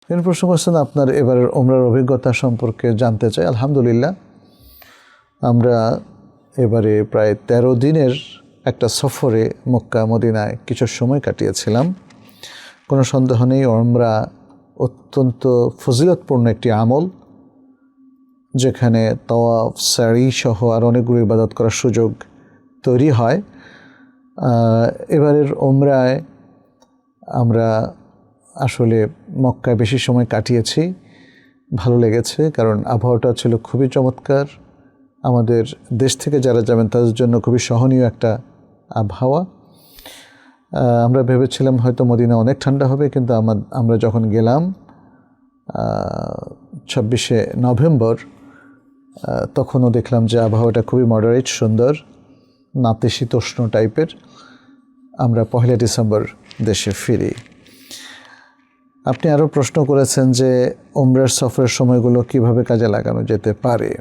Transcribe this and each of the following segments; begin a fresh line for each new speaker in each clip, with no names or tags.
তিনি প্রশ্ন করছেন আপনার এবারের ওমরার অভিজ্ঞতা সম্পর্কে জানতে চাই। আলহামদুলিল্লাহ, আমরা এবারে প্রায় 13 দিনের একটা সফরে মক্কা মদিনায় কিছু সময় কাটিয়েছিলাম। কোনো সন্দেহ নেই ওমরা অত্যন্ত ফজিলতপূর্ণ একটি আমল, যেখানে তাওয়াফ, সাই সহ আর অনেকগুলো ইবাদত করার সুযোগ তৈরি হয়। এবারের ওমরায় আমরা আসলে মক্কায় বেশি সময় কাটিয়েছি, ভালো লেগেছে, কারণ আবহাওয়াটা ছিল খুবই চমৎকার। আমাদের দেশ থেকে যারা যাবেন তাদের জন্য খুবই সহনীয় একটা আবহাওয়া। আমরা ভেবেছিলাম হয়তো মদিনা অনেক ঠান্ডা হবে, কিন্তু আমরা যখন গেলাম 26শে নভেম্বর, তখনও দেখলাম যে আবহাওয়াটা খুবই মডারেট, সুন্দর, নাতিশীতোষ্ণ টাইপের। আমরা 1 ডিসেম্বর দেশে ফিরি। আপনি আরও প্রশ্ন করেছেন যে ওমরার সফরের সময়গুলো কিভাবে কাজে লাগানো যেতে পারে।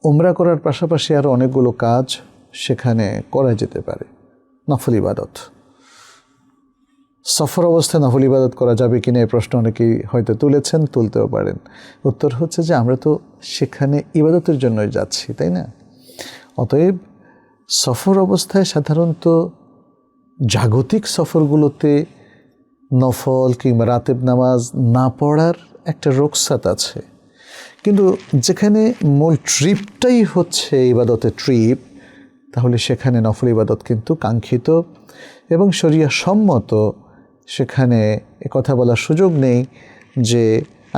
ওমরা করার পাশাপাশি আরও অনেকগুলো কাজ সেখানে করা যেতে পারে। নফল ইবাদত, সফর অবস্থায় নফল ইবাদত করা যাবে কিনা এই প্রশ্ন অনেকেই হয়তো তুলেছেন, তুলতেও পারেন। উত্তর হচ্ছে যে আমরা তো সেখানে ইবাদতের জন্যই যাচ্ছি, তাই না? অতএব সফর অবস্থায় সাধারণত জাগতিক সফরগুলোতে নফল কিংবা রাতেব নামাজ না পড়ার একটা রুখসাত আছে, কিন্তু যেখানে মূল ট্রিপটাই হচ্ছে ইবাদতের ট্রিপ, তাহলে সেখানে নফল ইবাদত কিন্তু কাঙ্ক্ষিত এবং শরিয়া সম্মত। সেখানে কথা বলার সুযোগ নেই যে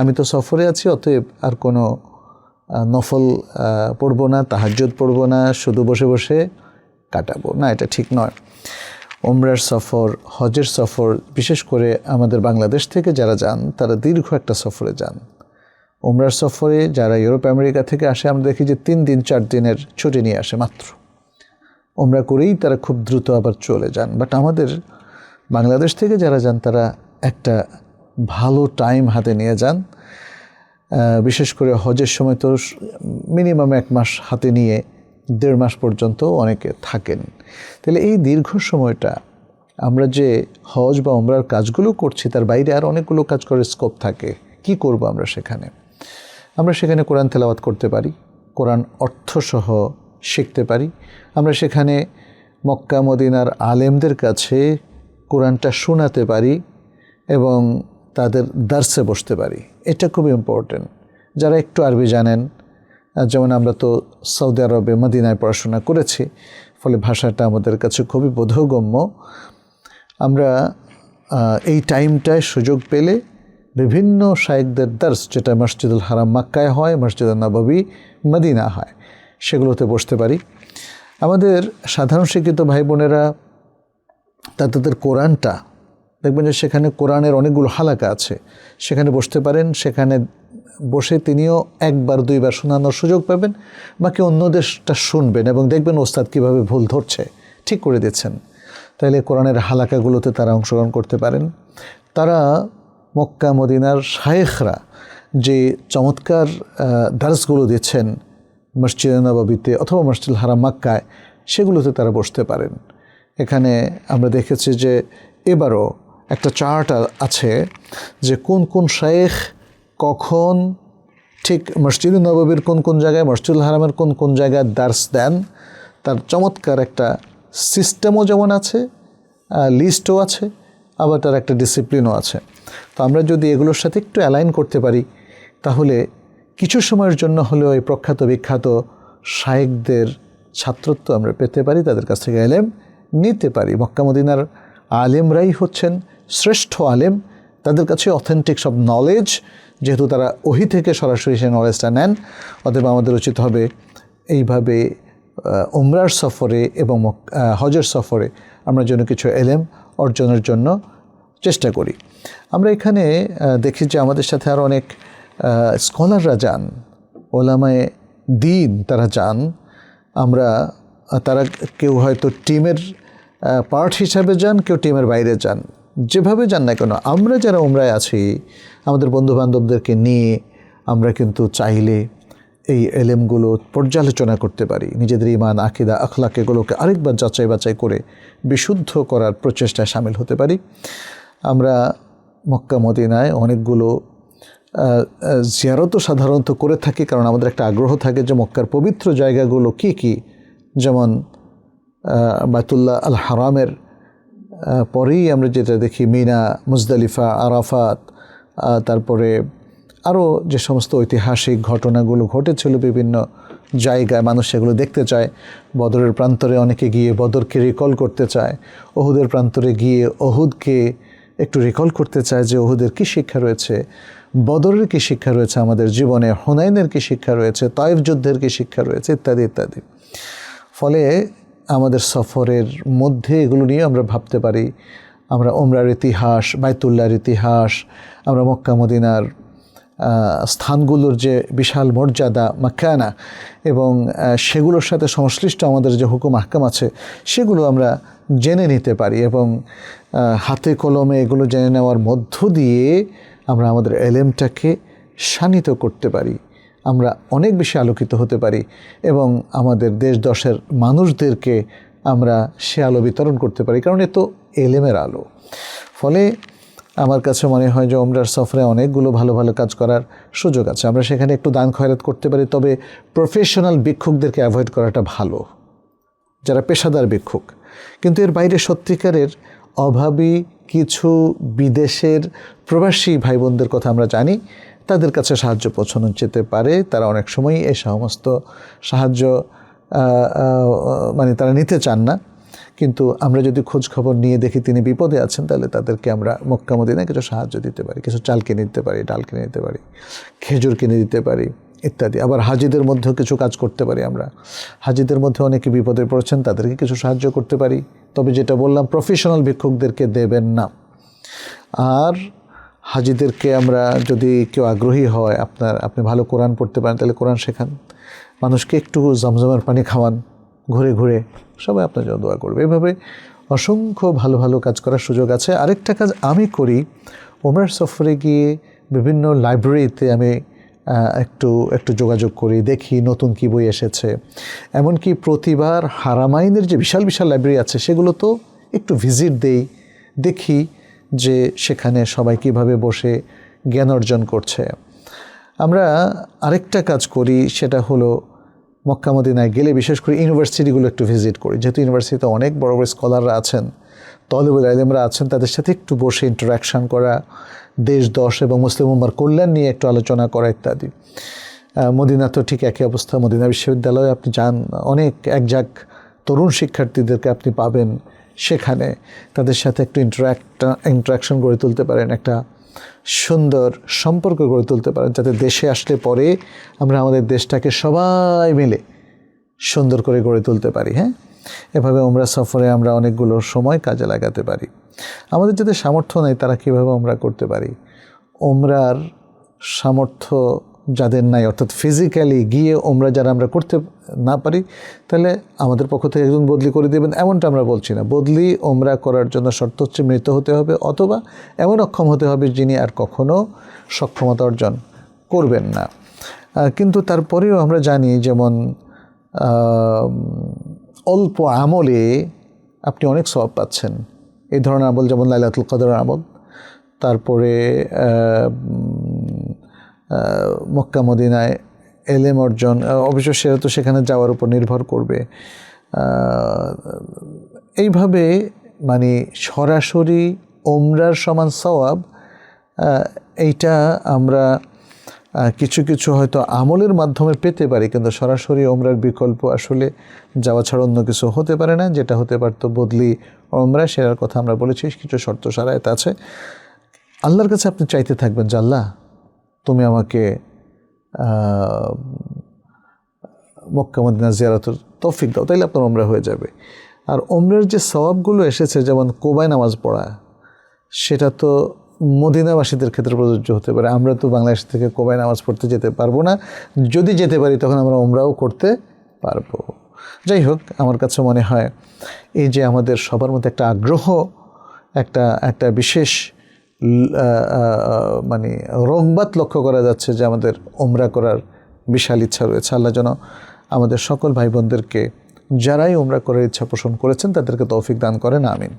আমি তো সফরে আছি, অতএব আর কোনো নফল পড়ব না, তাহাজ্জুদ পড়ব না, শুধু বসে বসে কাটাবো না, এটা ঠিক নয়। ওমরার সফর, হজের সফর, বিশেষ করে আমাদের বাংলাদেশ থেকে যারা যান তারা দীর্ঘ একটা সফরে যান। ওমরার সফরে যারা ইউরোপ আমেরিকা থেকে আসে, আমরা দেখি যে 3 দিন 4 দিনের ছুটি নিয়ে আসে মাত্র। ওমরা করেই তারা খুব দ্রুত আবার চলে যান। বাট আমাদের বাংলাদেশ থেকে যারা যান তারা একটা ভালো টাইম হাতে নিয়ে যান। বিশেষ করে হজের সময় তো মিনিমাম 1 মাস হাতে নিয়ে 1.5 মাস পর্যন্ত অনেকে থাকেন। তাহলে এই দীর্ঘ সময়টা আমরা যে হজ বা ওমরার কাজগুলো করছি, তার বাইরে আর অনেকগুলো কাজ করার স্কোপ থাকে। কি করব আমরা সেখানে? আমরা সেখানে কোরআন তেলাওয়াত করতে পারি, কোরআন অর্থসহ শিখতে পারি। আমরা সেখানে মক্কা মদিনার আলেমদের কাছে কোরআনটা শোনাতে পারি এবং তাদের দার্সে বসতে পারি। এটা খুব ইম্পর্টেন্ট। যারা একটু আরবি জানেন, যেমন আমরা তো সৌদি আরবে মদিনায় পড়াশোনা করেছি, ফলে ভাষাটা আমাদের কাছে খুবই বোধগম্য। আমরা এই টাইমটায় সুযোগ পেলে বিভিন্ন শায়েখদের দার্স, যেটা মসজিদুল হারাম মক্কায় হয়, মসজিদুল নববী মদিনা হয়, সেগুলোতে বসতে পারি। আমাদের সাধারণ শিক্ষিত ভাই বোনেরা তাদের কোরআনটা দেখবেন যে সেখানে কোরআনের অনেকগুলো হালাকা আছে, সেখানে বসতে পারেন। সেখানে বসে তিনিও 1বার 2বার শোনানোর সুযোগ পাবেন, বাকি অন্যদেরটা শুনবেন এবং দেখবেন ওস্তাদ কীভাবে ভুল ধরছে, ঠিক করে দিচ্ছেন। তাইলে কোরআনের হালাকাগুলোতে তারা অংশগ্রহণ করতে পারেন। তারা মক্কা মদিনার শায়েখরা যে চমৎকার দার্সগুলো দিচ্ছেন মসজিদ নববীতে অথবা মসজিদ হারাম মক্কায়, সেগুলোতে তারা বসতে পারেন। এখানে আমরা দেখেছি যে এবারও একটা চার্ট আছে যে কোন কোন শায়েখ কখন ঠিক মসজিদ নববীর কোন কোন জায়গায়, মসজিদুল হারামের কোন কোন জায়গায় দার্স দেন। তার চমৎকার একটা সিস্টেমও যেমন আছে, লিস্টও আছে, আবার তার একটা ডিসিপ্লিনও আছে। তো আমরা যদি এগুলোর সাথে একটু অ্যালাইন করতে পারি, তাহলে কিছু সময়ের জন্য হলেও এই প্রখ্যাত বিখ্যাত শায়েখদের ছাত্রত্ব আমরা পেতে পারি, তাদের কাছ থেকে এলেম নিতে পারি। মক্কা মদিনার আলেমরাই হচ্ছেন শ্রেষ্ঠ আলেম, তাদের কাছে অথেন্টিক সব নলেজ, যেহেতু তারা ওহী থেকে সরাসরি সেই নলেজটা নেন। অতএব আমাদের উচিত হবে এইভাবে ওমরার সফরে এবং হজের সফরে আমরা যেন কিছু এলেম অর্জনের জন্য চেষ্টা করি। আমরা এখানে দেখি যে আমাদের সাথে আরও অনেক স্কলাররা যান, ওলামায়ে দ্বীন তারা যান। তারা কেউ হয়তো টিমের পার্ট হিসাবে যান, কেউ টিমের বাইরে যান, যেভাবে যান না কেন, আমরা যারা ওমরায় আছি আমাদের বন্ধুবান্ধবদেরকে নিয়ে আমরা কিন্তু চাইলে এই এলেমগুলো পর্যালোচনা করতে পারি। নিজেদের ঈমান, আকীদা, আখলাক এগুলোকে আরেকবার যাচাই বাছাই করে বিশুদ্ধ করার প্রচেষ্টায় সামিল হতে পারি। আমরা মক্কা মদিনায় অনেকগুলো জিয়ারতও সাধারণত করে থাকি, কারণ আমাদের একটা আগ্রহ থাকে যে মক্কার পবিত্র জায়গাগুলো কি কি, যেমন বাইতুল্লাহ আল হারামের পরেই আমরা যেটা দেখি মিনা, মুজদালিফা, আরাফাত, তারপরে আরও যে সমস্ত ঐতিহাসিক ঘটনাগুলো ঘটেছিল বিভিন্ন জায়গায়, মানুষ সেগুলো দেখতে চায়। বদরের প্রান্তরে অনেকে গিয়ে বদরকে রিকল করতে চায়, ওহুদের প্রান্তরে গিয়ে ওহুদকে একটু রিকল করতে চায় যে ওহুদের কী শিক্ষা রয়েছে, বদরের কী শিক্ষা রয়েছে আমাদের জীবনে, হুনাইনের কী শিক্ষা রয়েছে, তায়েফ যুদ্ধের কী শিক্ষা রয়েছে, ইত্যাদি ইত্যাদি। ফলে আমাদের সফরের মধ্যে এগুলো নিয়ে আমরা ভাবতে পারি। আমরা উমরার ইতিহাস, বাইতুল্লাহর ইতিহাস, আমরা মক্কা মদিনার স্থানগুলোর যে বিশাল মর্যাদা, মাকানা, এবং সেগুলোর সাথে সংশ্লিষ্ট আমাদের যে হুকুম আহকাম আছে সেগুলো আমরা জেনে নিতে পারি, এবং হাতে কলমে এগুলো জেনে নেওয়ার মধ্য দিয়ে আমরা আমাদের এলেমটাকে শানিত করতে পারি, আমরা অনেক বেশি আলোকিত হতে পারি, এবং আমাদের দেশ দশের মানুষদেরকে আমরা সে আলো বিতরণ করতে পারি, কারণ এ তো এলেমের আলো। ফলে আমার কাছে মনে হয় যে ওমরার সফরে অনেকগুলো ভালো ভালো কাজ করার সুযোগ আছে। আমরা সেখানে একটু দান খয়রাত করতে পারি, তবে প্রফেশনাল ভিক্ষুকদেরকে অ্যাভয়েড করাটা ভালো, যারা পেশাদার ভিক্ষুক। কিন্তু এর বাইরে সত্যিকারের অভাবী কিছু বিদেশের প্রবাসী ভাই বোনদের কথা আমরা জানি, তাদের কাছে সাহায্য পৌঁছানো যেতে পারে। তারা অনেক সময় এই সমস্ত সাহায্য মানে তারা নিতে চান না, কিন্তু আমরা যদি খোঁজ খবর নিয়ে দেখি তিনি বিপদে আছেন, তাহলে তাদেরকে আমরা মক্কা মদিনায় কিছু সাহায্য দিতে পারি, কিছু চাল কিনে দিতে পারি, ডাল কিনে দিতে পারি, খেজুর কিনে দিতে পারি ইত্যাদি। আবার হাজিদের মধ্যেও কিছু কাজ করতে পারি আমরা। হাজিদের মধ্যে অনেকে বিপদে পড়েছেন, তাদেরকে কিছু সাহায্য করতে পারি। তবে যেটা বললাম, প্রফেশনাল ভিক্ষুকদেরকে দেবেন না। আর হাজিদেরকে আমরা, যদি কেউ আগ্রহী হয়, আপনি ভালো কোরআন পড়তে পারেন, তাহলে কোরআন শেখান, মানুষকে একটু জমজমের পানি খাওয়ান, ঘুরে ঘুরে সবাই আপনার জন্য দোয়া করবে। এভাবে অসংখ্য ভালো ভালো কাজ করার সুযোগ আছে। আরেকটা কাজ আমি করি, ওমরার সফরে গিয়ে বিভিন্ন লাইব্রেরিতে আমি একটু যোগাযোগ করি, দেখি নতুন কী বই এসেছে। এমনকি প্রতিবার হারামাইনের যে বিশাল বিশাল লাইব্রেরি আছে সেগুলো তো একটু ভিজিট দেই, দেখি যে সেখানে সবাই কীভাবে বসে জ্ঞান অর্জন করছে। আমরা আরেকটা কাজ করি, সেটা হলো মক্কা মদিনায় গেলে বিশেষ করে ইউনিভার্সিটিগুলো একটু ভিজিট করি। যেহেতু ইউনিভার্সিটিতে অনেক বড় বড় স্কলাররা আছেন, তলেবুল ইলমরা আছেন, তাদের সাথে একটু বসে ইন্টারাকশান করা, দেশ দশ এবং মুসলিম উম্মার কল্যাণ নিয়ে একটু আলোচনা করা ইত্যাদি। মদিনা তো ঠিক একই অবস্থা। মদিনা বিশ্ববিদ্যালয়ে আপনি যান, অনেক একজাক তরুণ শিক্ষার্থীদেরকে আপনি পাবেন সেখানে, তাদের সাথে একটু ইন্টারাকশন গড়ে তুলতে পারেন, একটা সুন্দর সম্পর্ক গড়ে তুলতে পারেন, যাতে দেশে আসলে পরে আমরা আমাদের দেশটাকে সবাই মিলে সুন্দর করে গড়ে তুলতে পারি। হ্যাঁ, এভাবে ওমরা সফরে আমরা অনেকগুলো সময় কাজে লাগাতে পারি। আমাদের যাদের সামর্থ্য নেই তারা কীভাবে ওমরা করতে পারি? ওমরার সামর্থ্য যাদের নাই, অর্থাৎ ফিজিক্যালি গিয়ে ওমরা যারা আমরা করতে না পারি, তাহলে আমাদের পক্ষ থেকে একজন বদলি করে দেবেন এমনটা আমরা বলছি না। বদলি ওমরা করার জন্য শর্ত হচ্ছে মৃত হতে হবে, অথবা এমন অক্ষম হতে হবে যিনি আর কখনো সক্ষমতা অর্জন করবেন না। কিন্তু তারপরেও আমরা জানি, যেমন অল্প আমলে আপনি অনেক সওয়াব পাচ্ছেন। এই ধরনের আমল যেমন লাইলাতুল কদরের আমল, তারপরে মক্কা মদিনায় এলেম অর্জন, অবশ্য সেটা তো সেখানে যাওয়ার উপর নির্ভর করবে। এইভাবে মানে সরাসরি ওমরার সমান সওয়াব, এইটা আমরা কিছু কিছু হয়তো আমলের মাধ্যমে পেতে পারি, কিন্তু সরাসরি ওমরার বিকল্প আসলে যাওয়া ছাড়া অন্য কিছু হতে পারে না। যেটা হতে পারতো বদলি ওমরা, সেটার কথা আমরা বলেছি, কিছু শর্ত শারায়েত আছে। আল্লাহর কাছে আপনি চাইতে থাকবেন যে আল্লাহ তুমি আমাকে মক্কা মদিনা জিয়ারতের তৌফিক দাও, তাইলে আপনার ওমরা হয়ে যাবে। আর ওমরার যে সওয়াবগুলো এসেছে, যেমন কোবায় নামাজ পড়া, সেটা তো মদিনাবাসীদের ক্ষেত্রে প্রযোজ্য হতে পারে। আমরা তো বাংলাদেশ থেকে কোবায় নামাজ পড়তে যেতে পারবো না, যদি যেতে পারি তখন আমরা ওমরাও করতে পারবো। যাই হোক, আমার কাছে মনে হয় এই যে আমাদের সবার মধ্যে একটা আগ্রহ, একটা বিশেষ মানে রংবাত লক্ষ্য করা যাচ্ছে যে আমাদের ওমরা করার বিশাল ইচ্ছা রয়েছে। আল্লাহ যেন আমাদের সকল ভাই বোনদেরকে যারাই ওমরা করার ইচ্ছা পোষণ করেছেন তাদেরকে তৌফিক দান করেন, আমিন।